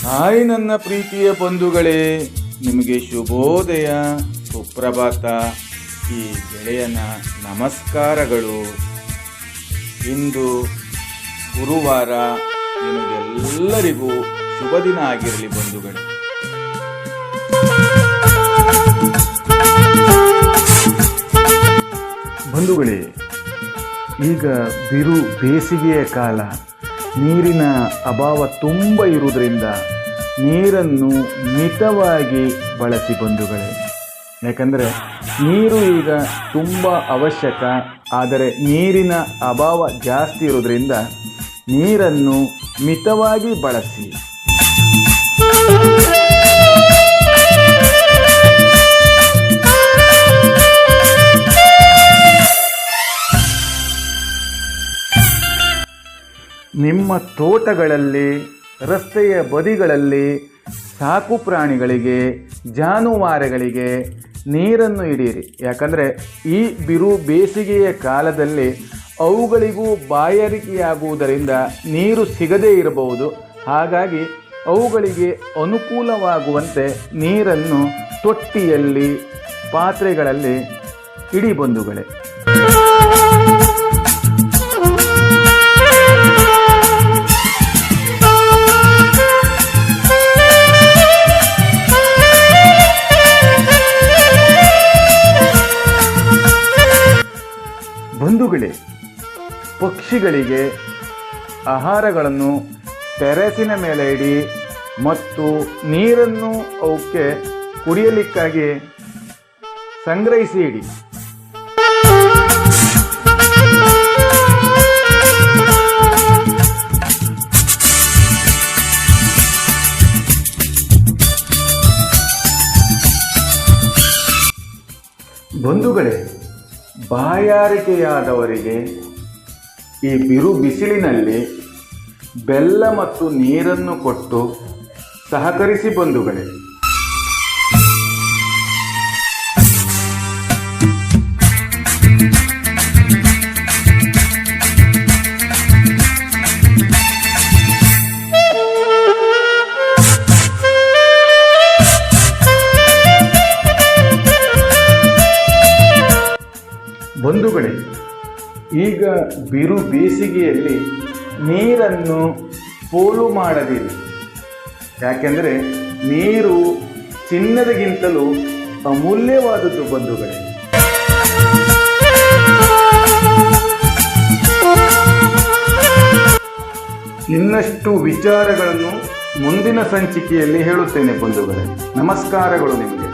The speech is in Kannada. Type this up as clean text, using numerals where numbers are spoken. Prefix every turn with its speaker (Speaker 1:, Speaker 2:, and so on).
Speaker 1: ಹಾಯ್ ನನ್ನ ಪ್ರೀತಿಯ ಬಂಧುಗಳೇ, ನಿಮಗೆ ಶುಭೋದಯ, ಸುಪ್ರಭಾತ. ಈ ಗೆಳೆಯನ ನಮಸ್ಕಾರಗಳು. ಇಂದು ಗುರುವಾರ, ನಿಮಗೆಲ್ಲರಿಗೂ ಶುಭ ದಿನ ಆಗಿರಲಿ ಬಂಧುಗಳೇ. ಬಂಧುಗಳೇ, ಈಗ ಬಿರು ಬೇಸಿಗೆಯ ಕಾಲ, ನೀರಿನ ಅಭಾವ ತುಂಬ ಇರುವುದರಿಂದ ನೀರನ್ನು ಮಿತವಾಗಿ ಬಳಸಿ ಬಂಧುಗಳೇ. ಯಾಕಂದರೆ ನೀರು ಈಗ ತುಂಬ ಅವಶ್ಯಕ, ಆದರೆ ನೀರಿನ ಅಭಾವ ಜಾಸ್ತಿ ಇರೋದ್ರಿಂದ ನೀರನ್ನು ಮಿತವಾಗಿ ಬಳಸಿ. ನಿಮ್ಮ ತೋಟಗಳಲ್ಲಿ, ರಸ್ತೆಯ ಬದಿಗಳಲ್ಲಿ ಸಾಕು ಪ್ರಾಣಿಗಳಿಗೆ, ಜಾನುವಾರುಗಳಿಗೆ ನೀರನ್ನು ಇಡಿರಿ. ಯಾಕಂದರೆ ಈ ಬಿರು ಬೇಸಿಗೆಯ ಕಾಲದಲ್ಲಿ ಅವುಗಳಿಗೂ ಬಾಯಾರಿಕೆಯಾಗುವುದರಿಂದ ನೀರು ಸಿಗದೇ ಇರಬಹುದು. ಹಾಗಾಗಿ ಅವುಗಳಿಗೆ ಅನುಕೂಲವಾಗುವಂತೆ ನೀರನ್ನು ತೊಟ್ಟಿಯಲ್ಲಿ, ಪಾತ್ರೆಗಳಲ್ಲಿ ಇಡಿ ಬಂಧುಗಳೇ. ಬಂಧುಗಳೇ, ಪಕ್ಷಿಗಳಿಗೆ ಆಹಾರಗಳನ್ನು ಟೆರೆಸಿನ ಮೇಲೆ ಇಡಿ ಮತ್ತು ನೀರನ್ನು ಅವಕ್ಕೆ ಕುಡಿಯಲಿಕ್ಕಾಗಿ ಸಂಗ್ರಹಿಸಿ ಇಡಿ. ಬಂಧುಗಳೇ, ಬಾಯಾರಿಕೆಯಾದವರಿಗೆ ಈ ಬಿರು ಬಿಸಿಲಿನಲ್ಲಿ ಬೆಲ್ಲ ಮತ್ತು ನೀರನ್ನು ಕೊಟ್ಟು ಸಹಕರಿಸಿ ಬಂಧುಗಳೇ. ಬಂಧುಗಳೇ, ಈಗ ಬಿರು ಬೇಸಿಗೆಯಲ್ಲಿ ನೀರನ್ನು ಪೋಲು ಮಾಡದಿರಿ. ಯಾಕೆಂದರೆ ನೀರು ಚಿನ್ನದಗಿಂತಲೂ ಅಮೂಲ್ಯವಾದದ್ದು ಬಂಧುಗಳೇ. ಇನ್ನಷ್ಟು ವಿಚಾರಗಳನ್ನು ಮುಂದಿನ ಸಂಚಿಕೆಯಲ್ಲಿ ಹೇಳುತ್ತೇನೆ ಬಂಧುಗಳೇ. ನಮಸ್ಕಾರಗಳು ನಿಮಗೆ.